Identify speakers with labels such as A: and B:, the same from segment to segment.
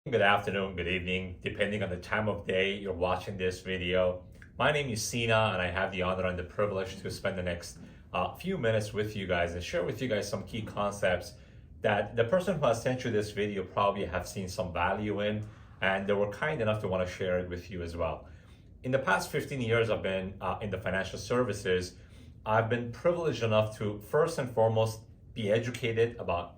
A: Good afternoon, good evening, depending on the time of day you're watching this video. My name is Sina, and I have the honor and the privilege to spend the next few minutes with you guys and share with you guys some key concepts that the person who has sent you this video probably have seen some value in, and they were kind enough to want to share it with you as well. In the past 15 years I've been in the financial services. I've been privileged enough to first and foremost be educated about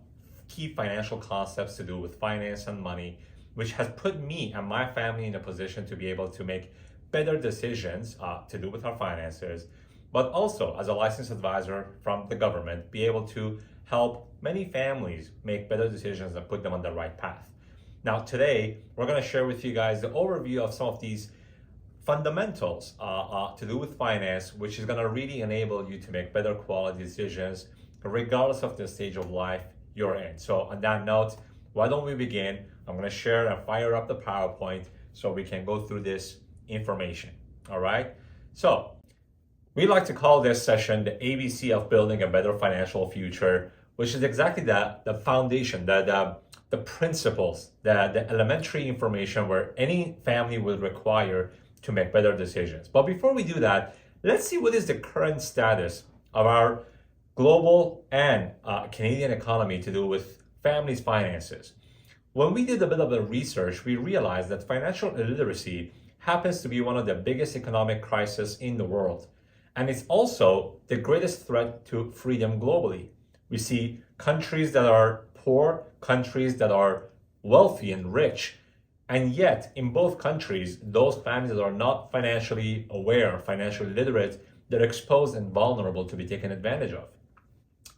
A: key financial concepts to do with finance and money, which has put me and my family in a position to be able to make better decisions to do with our finances, but also as a licensed advisor from the government, be able to help many families make better decisions and put them on the right path. Now, today, we're going to share with you guys the overview of some of these fundamentals to do with finance, which is going to really enable you to make better quality decisions regardless of the stage of life you're in. So on that note, why don't we begin? I'm going to share and fire up the PowerPoint so we can go through this information. All right. So we like to call this session the ABC of building a better financial future, which is exactly that, the foundation, the principles, the elementary information where any family will require to make better decisions. But before we do that, let's see what is the current status of our global and Canadian economy to do with families' finances. When we did a bit of the research, we realized that financial illiteracy happens to be one of the biggest economic crises in the world. And it's also the greatest threat to freedom globally. We see countries that are poor, countries that are wealthy and rich. And yet, in both countries, those families that are not financially aware, financially literate, they're exposed and vulnerable to be taken advantage of.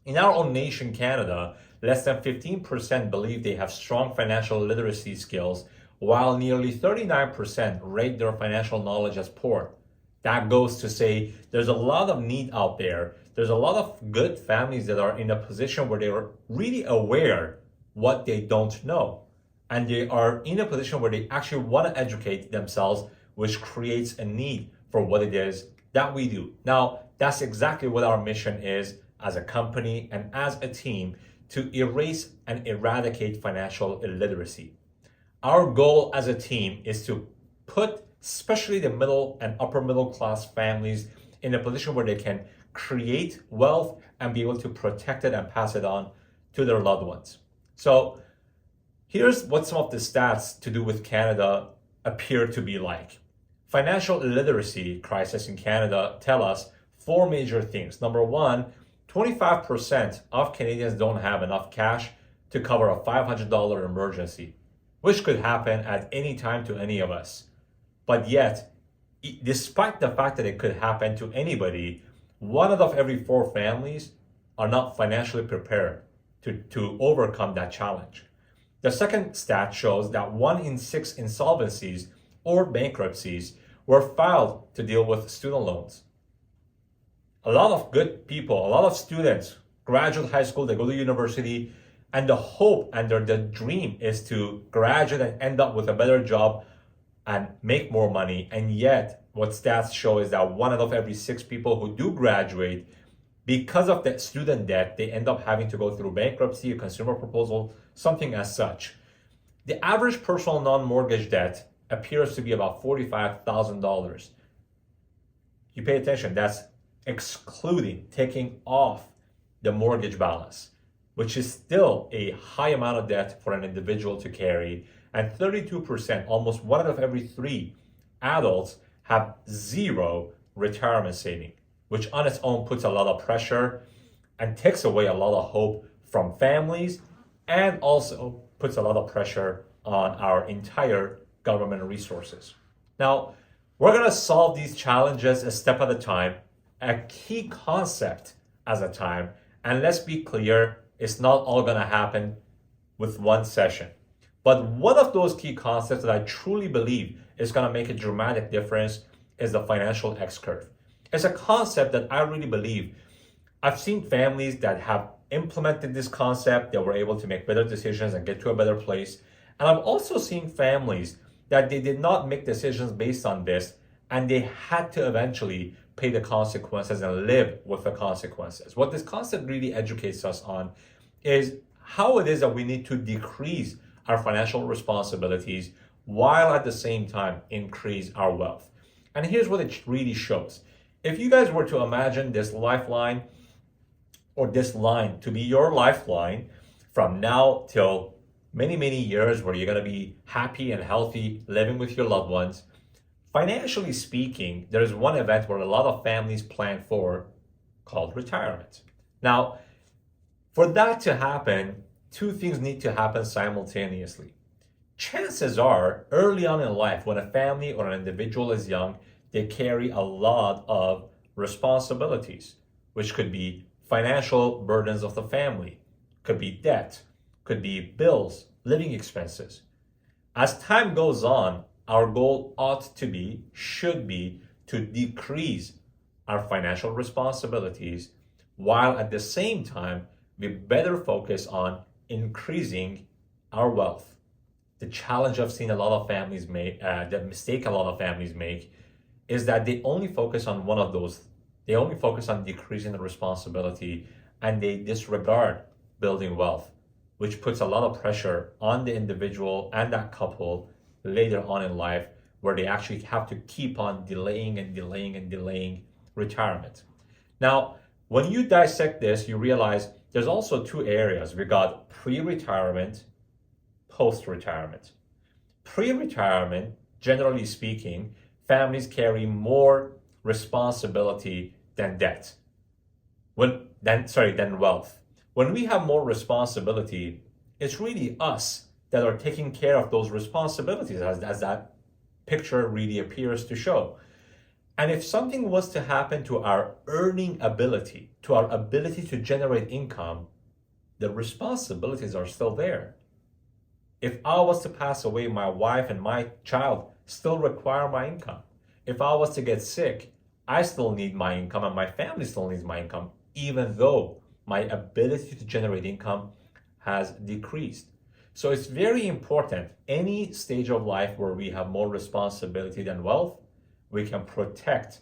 A: In our own nation, Canada, less than 15% believe they have strong financial literacy skills, while nearly 39% rate their financial knowledge as poor. That goes to say there's a lot of need out there. There's a lot of good families that are in a position where they are really aware what they don't know. And they are in a position where they actually want to educate themselves, which creates a need for what it is that we do. Now, that's exactly what our mission is as a company and as a team, to erase and eradicate financial illiteracy. Our goal as a team is to put especially the middle and upper middle class families in a position where they can create wealth and be able to protect it and pass it on to their loved ones. So here's what some of the stats to do with Canada appear to be like. Financial illiteracy crisis in Canada tell us four major things. Number one, 25% of Canadians don't have enough cash to cover a $500 emergency, which could happen at any time to any of us. But yet, despite the fact that it could happen to anybody, one out of every four families are not financially prepared to overcome that challenge. The second stat shows that 1 in 6 insolvencies or bankruptcies were filed to deal with student loans. A lot of good people, a lot of students graduate high school, they go to university, and the hope and the dream is to graduate and end up with a better job and make more money. And yet, what stats show is that 1 out of every 6 people who do graduate, because of that student debt, they end up having to go through bankruptcy, a consumer proposal, something as such. The average personal non-mortgage debt appears to be about $45,000. You pay attention, that's excluding, taking off the mortgage balance, which is still a high amount of debt for an individual to carry. And 32%, almost 1 out of every 3 adults, have zero retirement saving, which on its own puts a lot of pressure and takes away a lot of hope from families, and also puts a lot of pressure on our entire government resources. Now, we're going to solve these challenges a step at a time, a key concept at a time. And let's be clear, it's not all going to happen with one session. But one of those key concepts that I truly believe is going to make a dramatic difference is the financial X-curve. It's a concept that I really believe. I've seen families that have implemented this concept, that were able to make better decisions and get to a better place. And I've also seen families that they did not make decisions based on this, and they had to eventually pay the consequences and live with the consequences. What this concept really educates us on is how it is that we need to decrease our financial responsibilities while at the same time increase our wealth. And here's what it really shows. If you guys were to imagine this lifeline or this line to be your lifeline from now till many, many years where you're going to be happy and healthy living with your loved ones, financially speaking, there is one event where a lot of families plan for called retirement. Now, for that to happen, two things need to happen simultaneously. Chances are, early on in life, when a family or an individual is young, they carry a lot of responsibilities, which could be financial burdens of the family, could be debt, could be bills, living expenses. As time goes on, our goal ought to be, should be, to decrease our financial responsibilities while at the same time we better focus on increasing our wealth. The challenge I've seen a lot of families make, the mistake a lot of families make, is that they only focus on one of those. They only focus on decreasing the responsibility and they disregard building wealth, which puts a lot of pressure on the individual and that couple later on in life, where they actually have to keep on delaying and delaying and delaying retirement. Now, when you dissect this, you realize there's also two areas. We got pre-retirement, post-retirement. Pre-retirement, generally speaking, families carry more responsibility than debt. Than wealth. When we have more responsibility, it's really us that are taking care of those responsibilities, as that picture really appears to show. And if something was to happen to our earning ability, to our ability to generate income, the responsibilities are still there. If I was to pass away, my wife and my child still require my income. If I was to get sick, I still need my income and my family still needs my income, even though my ability to generate income has decreased. So it's very important, any stage of life where we have more responsibility than wealth, we can protect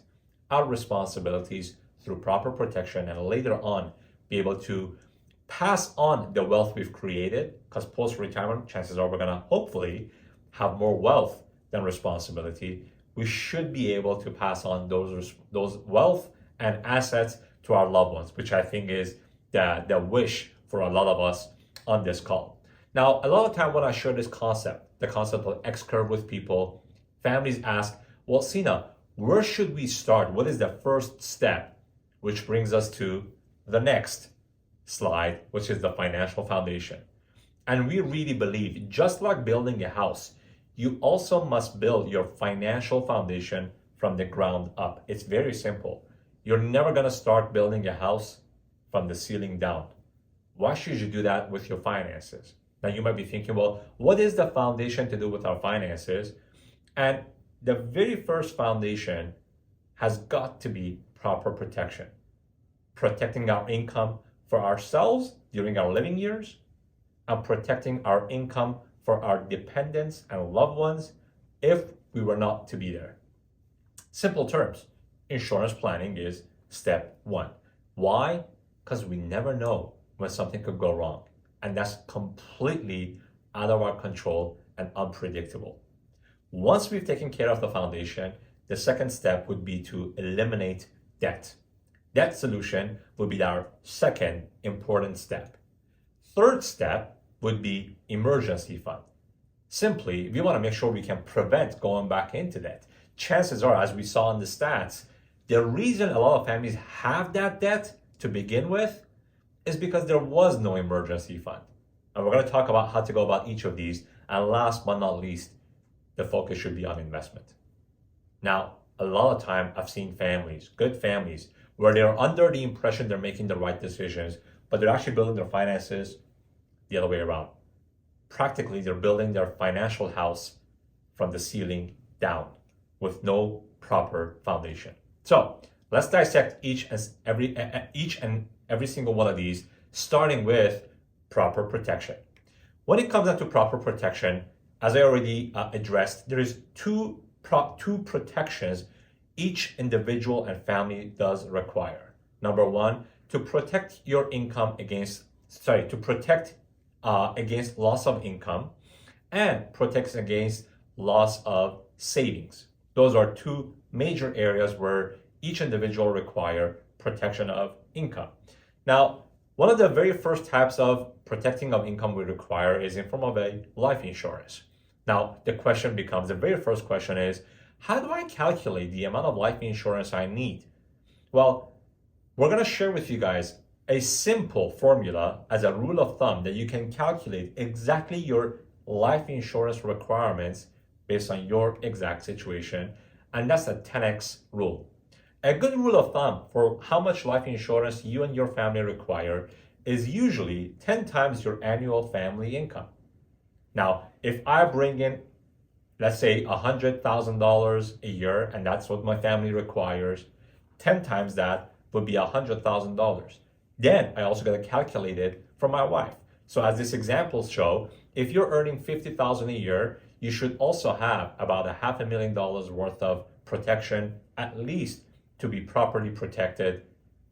A: our responsibilities through proper protection and later on be able to pass on the wealth we've created, because post-retirement, chances are we're gonna hopefully have more wealth than responsibility. We should be able to pass on those wealth and assets to our loved ones, which I think is the wish for a lot of us on this call. Now, a lot of time when I share this concept, the concept of X-curve with people, families ask, well, Sina, where should we start? What is the first step? Which brings us to the next slide, which is the financial foundation. And we really believe, just like building a house, you also must build your financial foundation from the ground up. It's very simple. You're never gonna start building a house from the ceiling down. Why should you do that with your finances? Now you might be thinking, well, what is the foundation to do with our finances? And the very first foundation has got to be proper protection. Protecting our income for ourselves during our living years and protecting our income for our dependents and loved ones if we were not to be there. Simple terms, insurance planning is step one. Why? Because we never know when something could go wrong. And that's completely out of our control and unpredictable. Once we've taken care of the foundation, the second step would be to eliminate debt. Debt solution would be our second important step. Third step would be emergency fund. Simply, we want to make sure we can prevent going back into debt. Chances are, as we saw in the stats, the reason a lot of families have that debt to begin with is because there was no emergency fund. And we're going to talk about how to go about each of these. And last but not least, the focus should be on investment. Now, a lot of time I've seen families, good families, where they're under the impression they're making the right decisions, but they're actually building their finances the other way around. Practically, they're building their financial house from the ceiling down with no proper foundation. So let's dissect each and every single one of these, starting with proper protection. When it comes down to proper protection, as I already addressed, there is two protections each individual and family does require. Number one, to protect your income against loss of income. and protects against loss of savings. Those are two major areas where each individual require protection of income. Now, one of the very first types of protecting of income we require is in form of a life insurance. Now, the very first question is, how do I calculate the amount of life insurance I need? Well, we're going to share with you guys a simple formula as a rule of thumb that you can calculate exactly your life insurance requirements based on your exact situation. And that's a 10x rule. A good rule of thumb for how much life insurance you and your family require is usually 10 times your annual family income. Now, if I bring in, let's say, $100,000 a year, and that's what my family requires, 10 times that would be $100,000. Then I also got to calculate it for my wife. So as this example show, if you're earning $50,000 a year, you should also have about $500,000 worth of protection, at least, to be properly protected.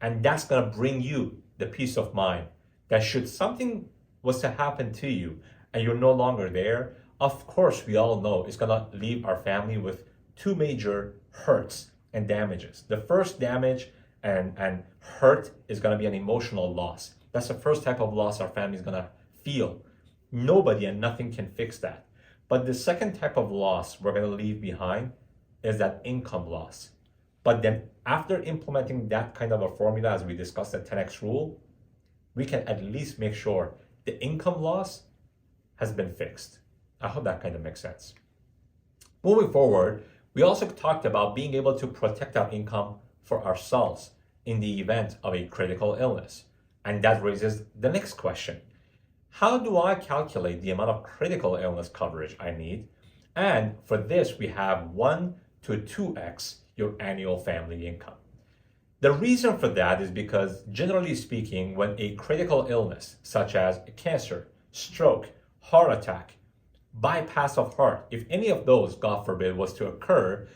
A: And that's going to bring you the peace of mind that should something was to happen to you and you're no longer there, of course, we all know it's going to leave our family with two major hurts and damages. The first damage and hurt is going to be an emotional loss. That's the first type of loss our family is going to feel. Nobody and nothing can fix that. But the second type of loss we're going to leave behind is that income loss. But then after implementing that kind of a formula, as we discussed the 10x rule, we can at least make sure the income loss has been fixed. I hope that kind of makes sense. Moving forward, we also talked about being able to protect our income for ourselves in the event of a critical illness. And that raises the next question. How do I calculate the amount of critical illness coverage I need? And for this, we have 1 to 2x your annual family income. The reason for that is because, generally speaking, when a critical illness, such as cancer, stroke, heart attack, bypass of heart, if any of those, God forbid, was to occur,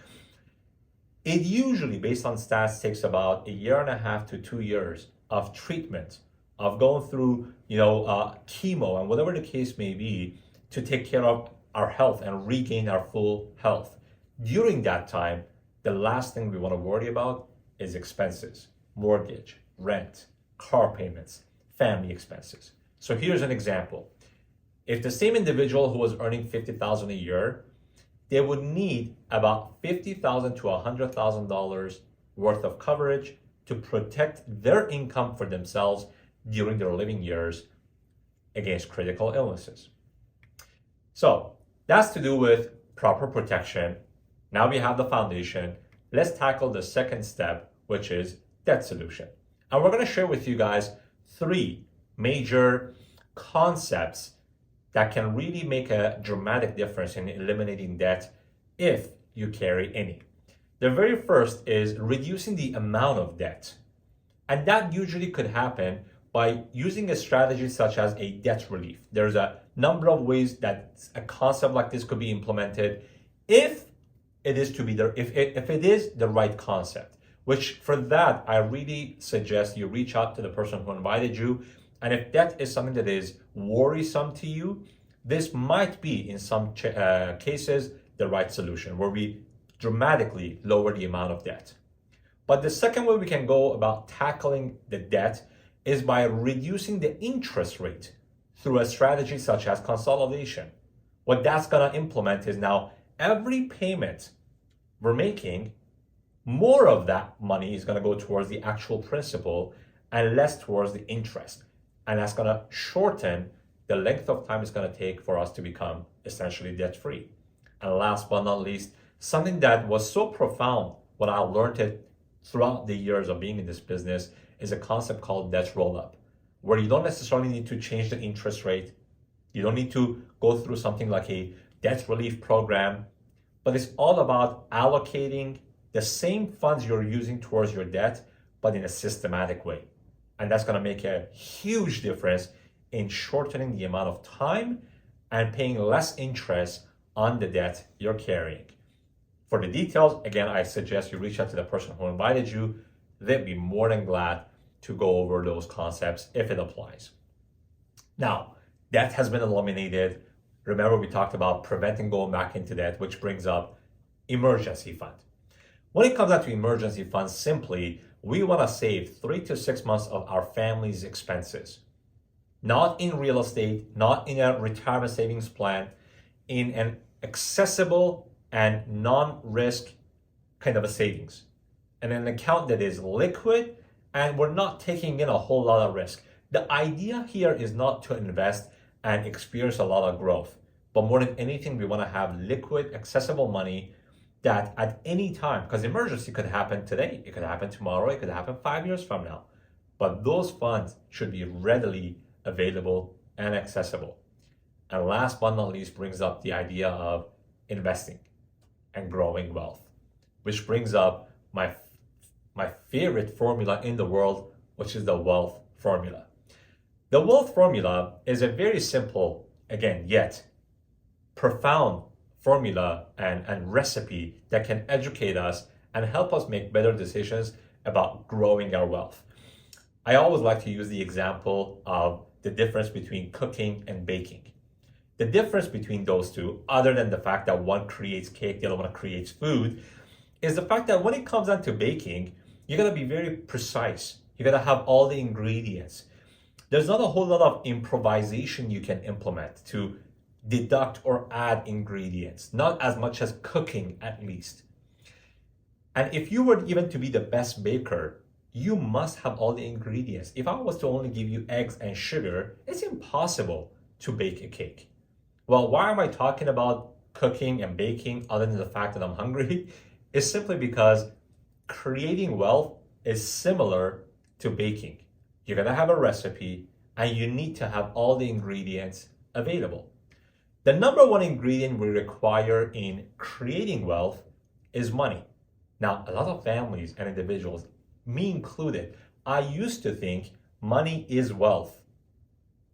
A: it usually, based on stats, takes about 1.5 to 2 years of treatment, of going through, chemo and whatever the case may be, to take care of our health and regain our full health. During that time, the last thing we want to worry about is expenses, mortgage, rent, car payments, family expenses. So here's an example. If the same individual who was earning $50,000 a year, they would need about $50,000 to $100,000 worth of coverage to protect their income for themselves during their living years against critical illnesses. So that's to do with proper protection. Now we have the foundation. Let's tackle the second step, which is debt solution. And we're going to share with you guys 3 major concepts that can really make a dramatic difference in eliminating debt if you carry any. The very first is reducing the amount of debt. And that usually could happen by using a strategy such as a debt relief. There's a number of ways that a concept like this could be implemented if it is the right concept, which for that, I really suggest you reach out to the person who invited you. And if that is something that is worrisome to you, this might be, in some cases, the right solution, where we dramatically lower the amount of debt. But the second way we can go about tackling the debt is by reducing the interest rate through a strategy such as consolidation. What that's going to implement is now every payment we're making, more of that money is going to go towards the actual principal and less towards the interest. And that's going to shorten the length of time it's going to take for us to become essentially debt-free. And last but not least, something that was so profound when I learned it throughout the years of being in this business is a concept called debt roll-up, where you don't necessarily need to change the interest rate. You don't need to go through something like a debt relief program, but it's all about allocating the same funds you're using towards your debt, but in a systematic way. And that's going to make a huge difference in shortening the amount of time and paying less interest on the debt you're carrying. For the details, again, I suggest you reach out to the person who invited you. They'd be more than glad to go over those concepts if it applies. Now, debt has been eliminated. Remember, we talked about preventing going back into debt, which brings up emergency fund. When it comes down to emergency funds, simply, we want to save 3 to 6 months of our family's expenses. Not in real estate, not in a retirement savings plan, in an accessible and non-risk kind of a savings. And an account that is liquid and we're not taking in a whole lot of risk. The idea here is not to invest and experience a lot of growth, but more than anything, we want to have liquid, accessible money that at any time, because emergency could happen today, it could happen tomorrow, it could happen 5 years from now, but those funds should be readily available and accessible. And last but not least brings up the idea of investing and growing wealth, which brings up my favorite formula in the world, which is the wealth formula. The wealth formula is a very simple, again, yet profound formula and recipe that can educate us and help us make better decisions about growing our wealth. I always like to use the example of the difference between cooking and baking. The difference between those two, other than the fact that one creates cake, the other one creates food, is the fact that when it comes down to baking, you gotta be very precise. You gotta have all the ingredients. There's not a whole lot of improvisation you can implement to deduct or add ingredients, not as much as cooking at least. And if you were even to be the best baker, you must have all the ingredients. If I was to only give you eggs and sugar, it's impossible to bake a cake. Well, why am I talking about cooking and baking other than the fact that I'm hungry? It's simply because creating wealth is similar to baking. You're gonna have a recipe and you need to have all the ingredients available. The number one ingredient we require in creating wealth is money. Now, a lot of families and individuals, me included, I used to think money is wealth.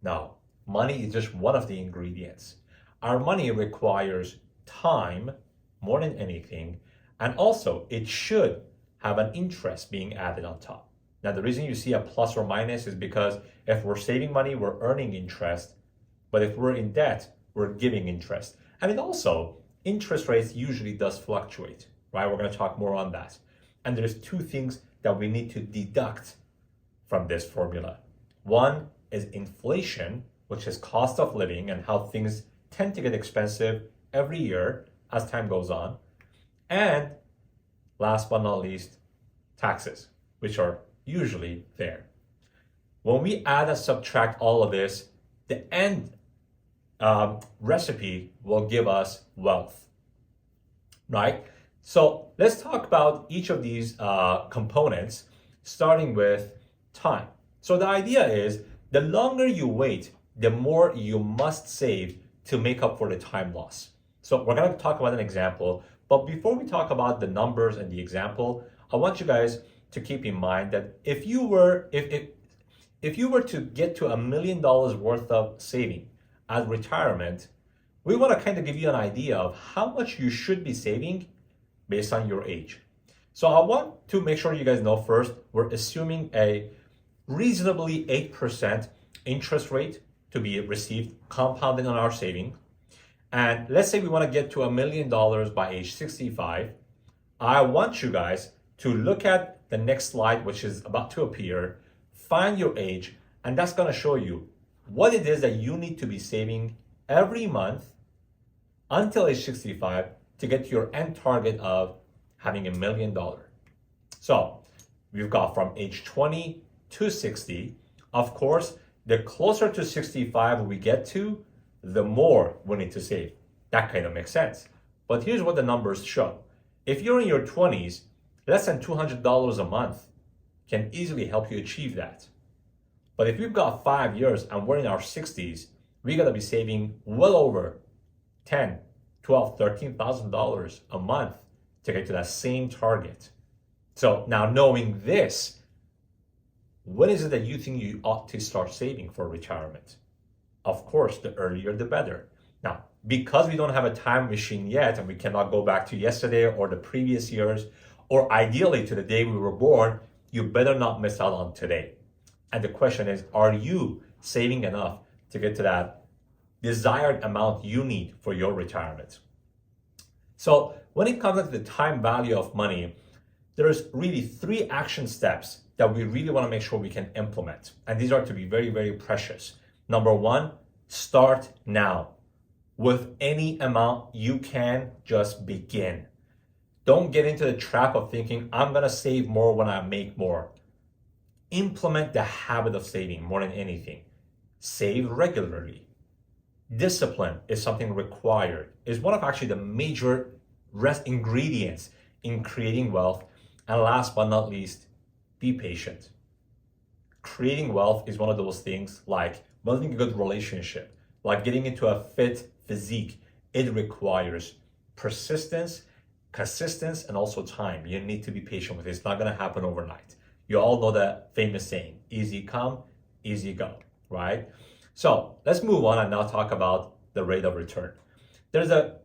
A: No, money is just one of the ingredients. Our money requires time more than anything, and also it should have an interest being added on top. Now, the reason you see a plus or minus is because if we're saving money, we're earning interest, but if we're in debt, we're giving interest. And it also, interest rates usually does fluctuate, right? We're gonna talk more on that. And there's two things that we need to deduct from this formula. One is inflation, which is cost of living and how things tend to get expensive every year as time goes on. And last but not least, taxes, which are usually there. When we add and subtract all of this, the end recipe will give us wealth, right? So let's talk about each of these components, starting with time. So the idea is the longer you wait, the more you must save to make up for the time loss. So we're going to talk about an example, but before we talk about the numbers and the example, I want you guys to keep in mind that if you were to get to $1 million worth of saving at retirement, we want to kind of give you an idea of how much you should be saving based on your age. So I want to make sure you guys know first, we're assuming a reasonably 8% interest rate to be received compounded on our saving. And let's say we want to get to $1 million by age 65. I want you guys to look at the next slide, which is about to appear, find your age, and that's going to show you what it is that you need to be saving every month until age 65 to get to your end target of having $1 million. So we've got from age 20 to 60. Of course, the closer to 65 we get to, the more we need to save. That kind of makes sense. But here's what the numbers show. If you're in your 20s, less than $200 a month can easily help you achieve that. But if we've got 5 years and we're in our 60s, we gotta be saving well over $10,000, $12,000, $13,000 a month to get to that same target. So now knowing this, when is it that you think you ought to start saving for retirement? Of course, the earlier the better. Now, because we don't have a time machine yet and we cannot go back to yesterday or the previous years, or ideally to the day we were born, you better not miss out on today. And the question is, are you saving enough to get to that desired amount you need for your retirement. So when it comes to the time value of money, there's really 3 action steps that we really want to make sure we can implement. And these are to be very, very precious. Number 1, start now. With any amount you can, just begin. Don't get into the trap of thinking, I'm going to save more when I make more. Implement the habit of saving more than anything. Save regularly. Discipline is something required. It's one of actually the major ingredients in creating wealth. And last but not least, be patient. Creating wealth is one of those things like building a good relationship, like getting into a fit physique. It requires persistence, consistency, and also time. You need to be patient with it. It's not going to happen overnight. You all know the famous saying, easy come, easy go, right? So let's move on and now talk about the rate of return. There's a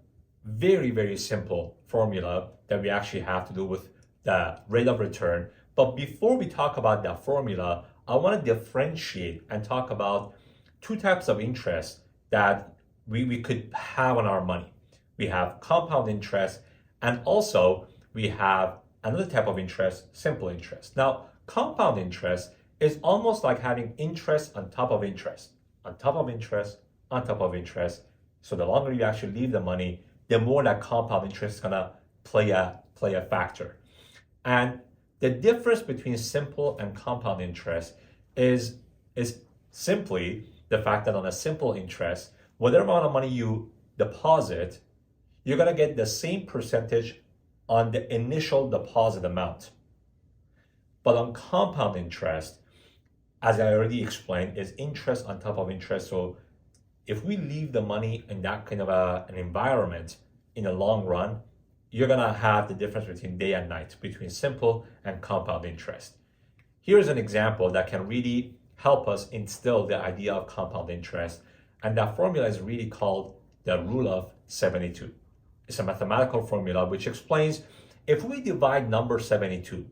A: very, very simple formula that we actually have to do with the rate of return. But before we talk about that formula, I want to differentiate and talk about 2 types of interest that we could have on our money. We have compound interest, and also we have another type of interest, simple interest. Now, compound interest is almost like having interest on top of interest, on top of interest, on top of interest. So the longer you actually leave the money, the more that compound interest is gonna play a factor. And the difference between simple and compound interest is simply the fact that on a simple interest, whatever amount of money you deposit, you're gonna get the same percentage on the initial deposit amount. But on compound interest, as I already explained, is interest on top of interest. So if we leave the money in that kind of an environment in the long run, you're gonna have the difference between day and night, between simple and compound interest. Here's an example that can really help us instill the idea of compound interest. And that formula is really called the rule of 72. It's a mathematical formula which explains if we divide number 72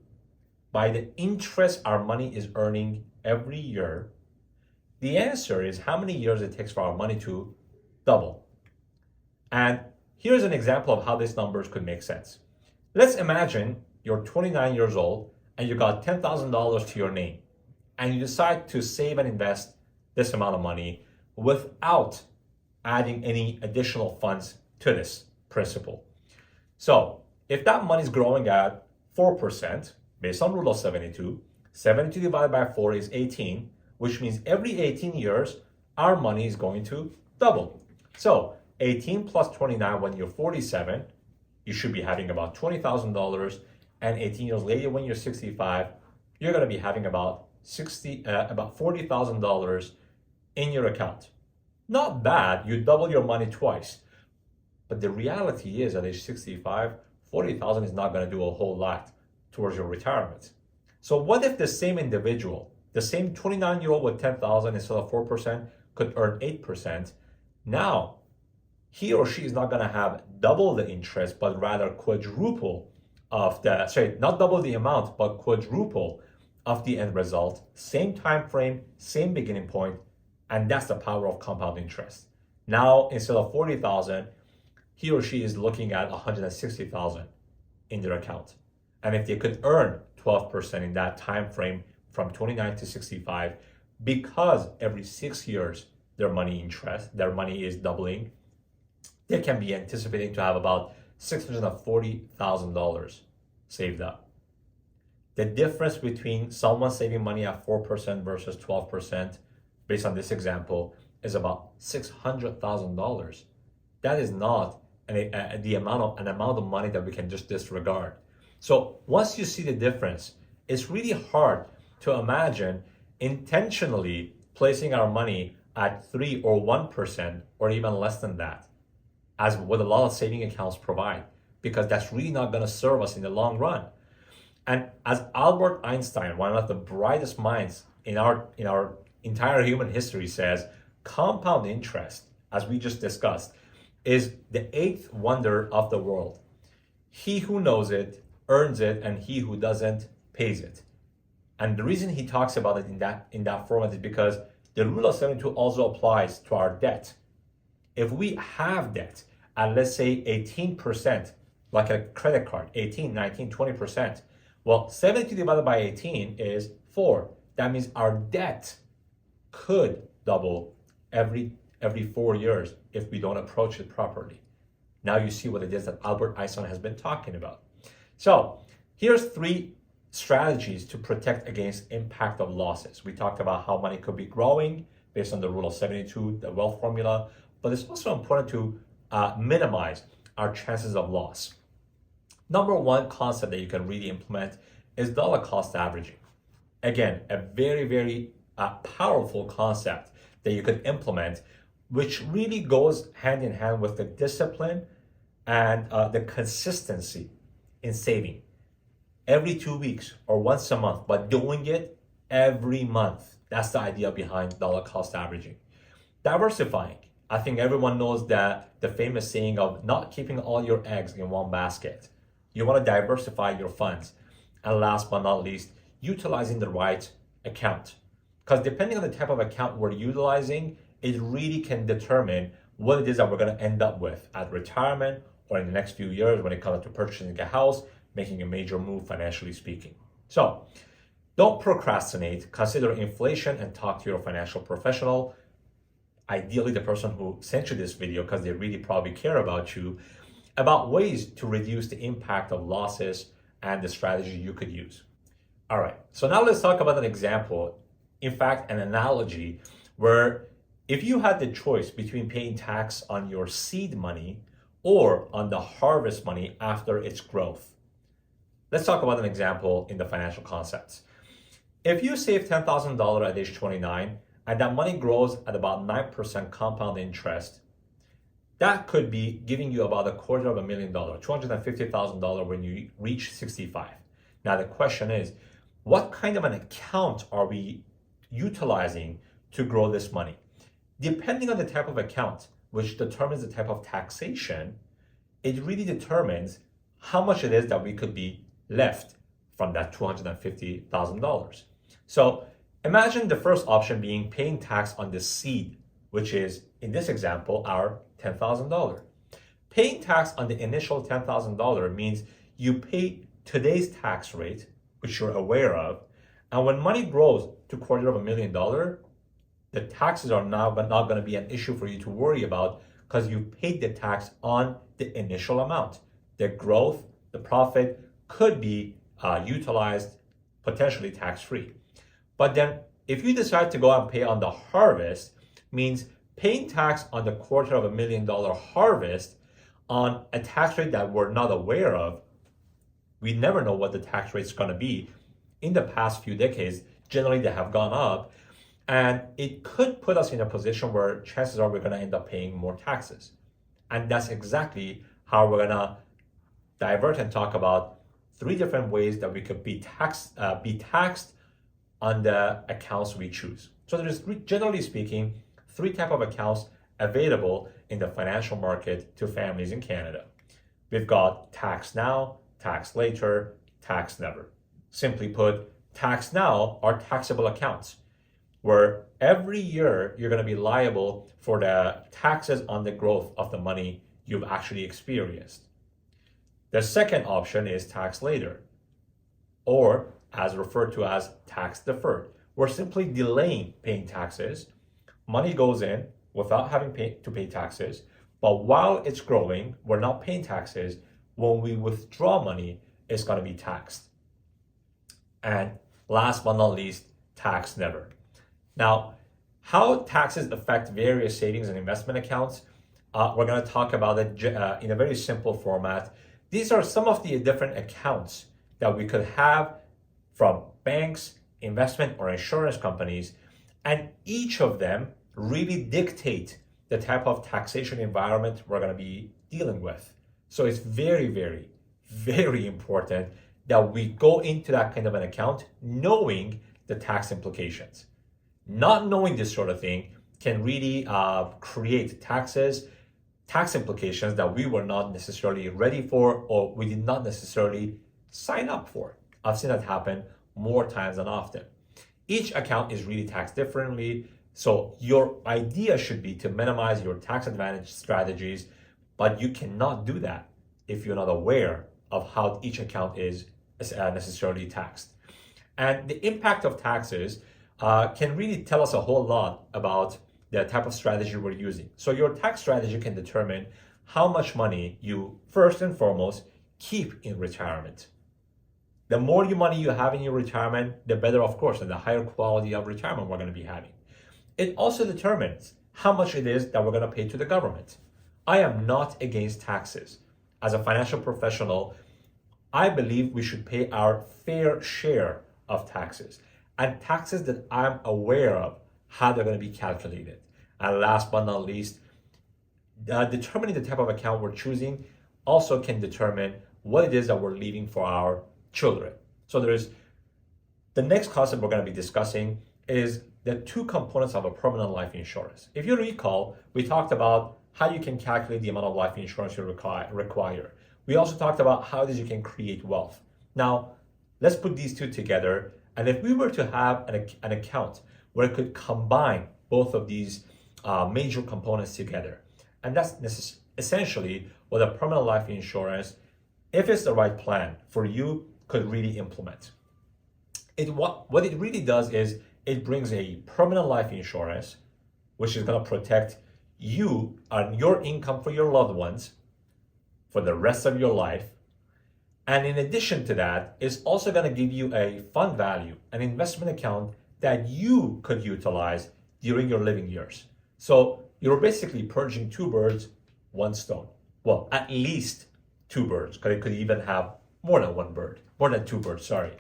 A: by the interest our money is earning every year, the answer is how many years it takes for our money to double. And here's an example of how these numbers could make sense. Let's imagine you're 29 years old and you got $10,000 to your name, and you decide to save and invest this amount of money without adding any additional funds to this principal. So if that money is growing at 4%, based on rule of 72, 72 divided by 4 is 18, which means every 18 years, our money is going to double. So 18 plus 29 when you're 47, you should be having about $20,000, and 18 years later when you're 65, you're going to be having about $40,000 in your account. Not bad, you double your money twice. But the reality is at age 65, 40,000 is not going to do a whole lot towards your retirement. So what if the same individual, the same 29-year-old with 10,000 instead of 4% could earn 8%? Now, he or she is not going to have double the interest, but rather quadruple of the, not double the amount, but quadruple of the end result. Same time frame, same beginning point, and that's the power of compound interest. Now, instead of 40,000, he or she is looking at 160,000 in their account. And if they could earn 12% in that time frame from 29 to 65, because every 6 years their money is doubling, they can be anticipating to have about $640,000 saved up. The difference between someone saving money at 4% versus 12%, based on this example, is about $600,000. That is not an amount of money that we can just disregard. So once you see the difference, it's really hard to imagine intentionally placing our money at 3 or 1% or even less than that, as what a lot of saving accounts provide, because that's really not going to serve us in the long run. And as Albert Einstein, one of the brightest minds in our entire human history, says, compound interest, as we just discussed, is the 8th wonder of the world. He who knows it earns it, and he who doesn't pays it. And the reason he talks about it in that format is because the rule of 72 also applies to our debt. If we have debt at, let's say, 18%, like a credit card, 18, 19, 20%, well, 70 divided by 18 is 4. That means our debt could double every 4 years if we don't approach it properly. Now you see what it is that Albert Einstein has been talking about. So here's 3 strategies to protect against impact of losses. We talked about how money could be growing based on the rule of 72, the wealth formula, but it's also important to minimize our chances of loss. Number 1 concept that you can really implement is dollar cost averaging. Again, a very, very powerful concept that you could implement, which really goes hand in hand with the discipline and the consistency in saving. Every 2 weeks or once a month, but doing it every month. That's the idea behind dollar cost averaging. Diversifying. I think everyone knows that the famous saying of not keeping all your eggs in one basket. You want to diversify your funds. And last but not least, utilizing the right account. Because depending on the type of account we're utilizing, it really can determine what it is that we're going to end up with at retirement or in the next few years when it comes to purchasing a house, making a major move financially speaking. So don't procrastinate, consider inflation and talk to your financial professional, ideally the person who sent you this video because they really probably care about you, about ways to reduce the impact of losses and the strategy you could use. All right, so now let's talk about an example, in fact, an analogy where if you had the choice between paying tax on your seed money or on the harvest money after its growth. Let's talk about an example in the financial concepts. If you save $10,000 at age 29 and that money grows at about 9% compound interest, that could be giving you about $250,000, $250,000 when you reach 65. Now the question is, what kind of an account are we utilizing to grow this money? Depending on the type of account, which determines the type of taxation, it really determines how much it is that we could be left from that $250,000. So imagine the first option being paying tax on the seed, which is, in this example, our $10,000. Paying tax on the initial $10,000 means you pay today's tax rate, which you're aware of, and when money grows to $250,000, the taxes are now not going to be an issue for you to worry about because you paid the tax on the initial amount. The growth, the profit could be utilized potentially tax-free. But then if you decide to go and pay on the harvest, means paying tax on the $250,000 harvest on a tax rate that we're not aware of. We never know what the tax rate is going to be. In the past few decades, generally they have gone up, and it could put us in a position where chances are we're going to end up paying more taxes. And that's exactly how we're going to divert and talk about 3 different ways that we could be taxed on the accounts we choose. So there's, generally speaking, 3 types of accounts available in the financial market to families in Canada. We've got tax now, tax later, tax never. Simply put, tax now are taxable accounts where every year you're going to be liable for the taxes on the growth of the money you've actually experienced. The second option is tax later, or as referred to as tax deferred. We're simply delaying paying taxes. Money goes in without having to pay taxes, but while it's growing, we're not paying taxes. When we withdraw money, it's going to be taxed. And last but not least, tax never. Now, how taxes affect various savings and investment accounts, we're going to talk about it in a very simple format. These are some of the different accounts that we could have from banks, investment or insurance companies, and each of them really dictate the type of taxation environment we're going to be dealing with. So it's very, very, very important that we go into that kind of an account knowing the tax implications. Not knowing this sort of thing can really create tax implications that we were not necessarily ready for or we did not necessarily sign up for. I've seen that happen more times than often. Each account is really taxed differently. So your idea should be to minimize your tax advantage strategies, but you cannot do that if you're not aware of how each account is necessarily taxed. And the impact of taxes can really tell us a whole lot about the type of strategy we're using. So your tax strategy can determine how much money you, first and foremost, keep in retirement. The more money you have in your retirement, the better, of course, and the higher quality of retirement we're going to be having. It also determines how much it is that we're going to pay to the government. I am not against taxes. As a financial professional, I believe we should pay our fair share of taxes, and taxes that I'm aware of how they're going to be calculated. And last but not least, determining the type of account we're choosing also can determine what it is that we're leaving for our children. So there's the next concept we're going to be discussing is the two components of a permanent life insurance. If you recall, we talked about how you can calculate the amount of life insurance you require. We also talked about how it is you can create wealth. Now, let's put these two together. And if we were to have an account where it could combine both of these major components together, and that's essentially what a permanent life insurance, if it's the right plan for you, could really implement. What it really does is it brings a permanent life insurance, which is going to protect you and your income for your loved ones for the rest of your life. And in addition to that, it's also going to give you a fund value, an investment account that you could utilize during your living years. So you're basically purging two birds, one stone. Well, at least two birds, because it could even have more than two birds, sorry.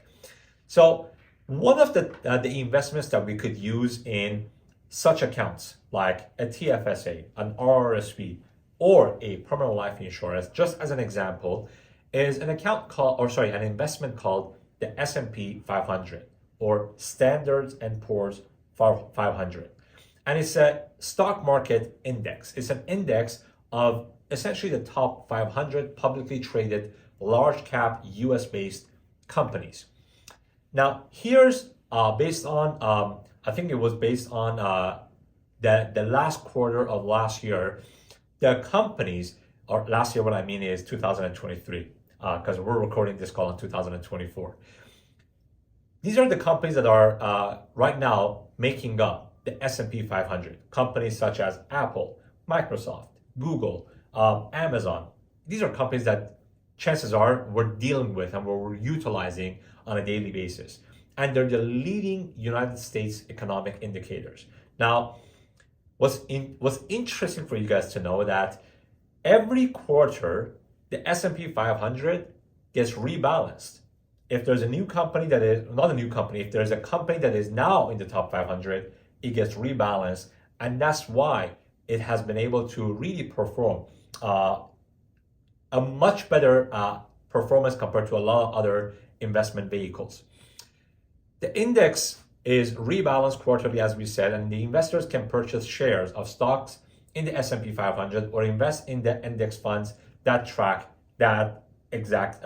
A: So one of the investments that we could use in such accounts like a TFSA, an RRSP, or a permanent life insurance, just as an example, is an investment called the S&P 500 or Standard & Poor's 500. And it's a stock market index. It's an index of essentially the top 500 publicly traded large cap US based companies. Now, here's based on, I think it was based on the last quarter of last year, the companies, or last year, what I mean is 2023, because we're recording this call in 2024. These are the companies that are right now making up the S&P 500. Companies such as Apple, Microsoft, Google, Amazon. These are companies that chances are we're dealing with and we're utilizing on a daily basis. And they're the leading United States economic indicators. Now, what's interesting for you guys to know that every quarter, the S&P 500 gets rebalanced. If there's a new company that is, not a new company, if there's a company that is now in the top 500, it gets rebalanced. And that's why it has been able to really perform a much better performance compared to a lot of other investment vehicles. The index is rebalanced quarterly, as we said, and the investors can purchase shares of stocks in the S&P 500 or invest in the index funds that track that exact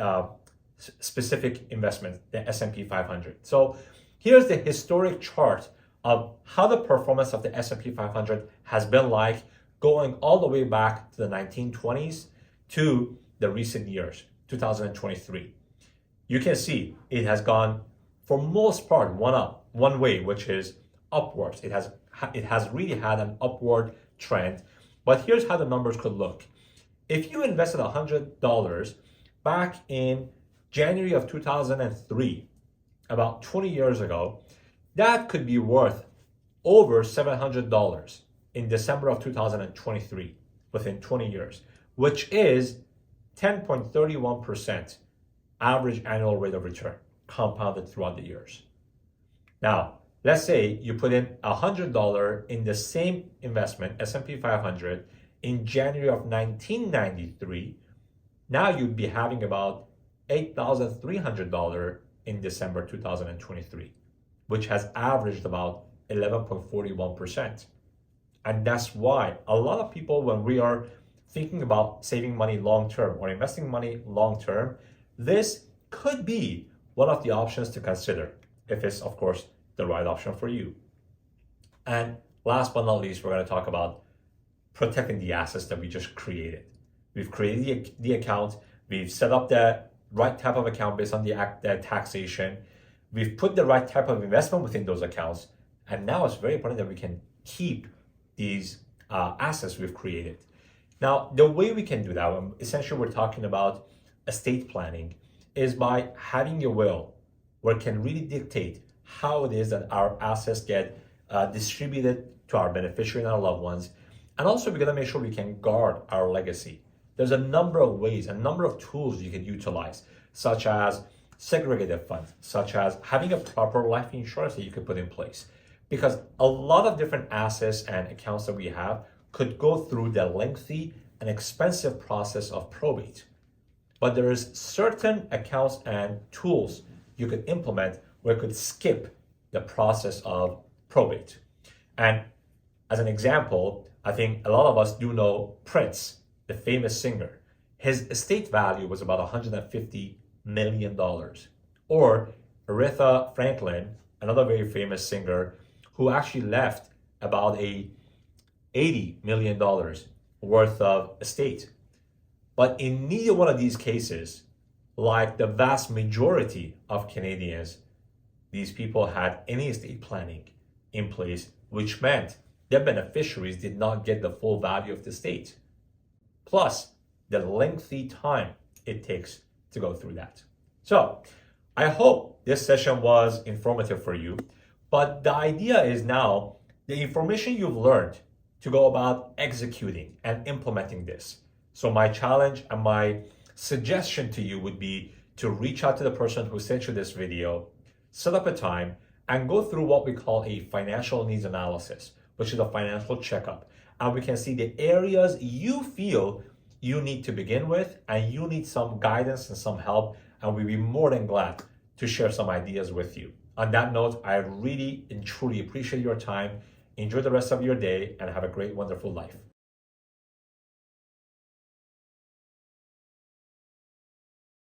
A: specific investment, the S&P 500. So here's the historic chart of how the performance of the S&P 500 has been like going all the way back to the 1920s to the recent years, 2023. You can see it has gone, for most part, one way, which is upwards. It has really had an upward trend. But here's how the numbers could look. If you invested $100 back in January of 2003, about 20 years ago, that could be worth over $700 in December of 2023, within 20 years, which is 10.31% average annual rate of return, compounded throughout the years. Now, let's say you put in $100 in the same investment, S&P 500, in January of 1993. Now you'd be having about $8,300 in December 2023, which has averaged about 11.41%. And that's why a lot of people, when we are thinking about saving money long-term or investing money long-term, this could be one of the options to consider if it's, of course, the right option for you. And last but not least, we're going to talk about protecting the assets that we just created. We've created the account. We've set up the right type of account based on the taxation. We've put the right type of investment within those accounts. And now it's very important that we can keep these assets we've created. Now, the way we can do that, essentially we're talking about estate planning, is by having a will where it can really dictate how it is that our assets get distributed to our beneficiary and our loved ones. And also we gotta make sure we can guard our legacy. There's a number of ways, a number of tools you can utilize, such as segregated funds, such as having a proper life insurance that you could put in place. Because a lot of different assets and accounts that we have could go through the lengthy and expensive process of probate. But there is certain accounts and tools you could implement where it could skip the process of probate. And as an example, I think a lot of us do know Prince, the famous singer. His estate value was about $150 million. Or Aretha Franklin, another very famous singer, who actually left about $80 million worth of estate. But in neither one of these cases, like the vast majority of Canadians, these people had any estate planning in place, which meant their beneficiaries did not get the full value of the estate. Plus, the lengthy time it takes to go through that. So, I hope this session was informative for you, but the idea is now the information you've learned to go about executing and implementing this. So my challenge and my suggestion to you would be to reach out to the person who sent you this video, set up a time, and go through what we call a financial needs analysis, which is a financial checkup. And we can see the areas you feel you need to begin with, and you need some guidance and some help, and we'd be more than glad to share some ideas with you. On that note, I really and truly appreciate your time. Enjoy the rest of your day and have a great, wonderful life.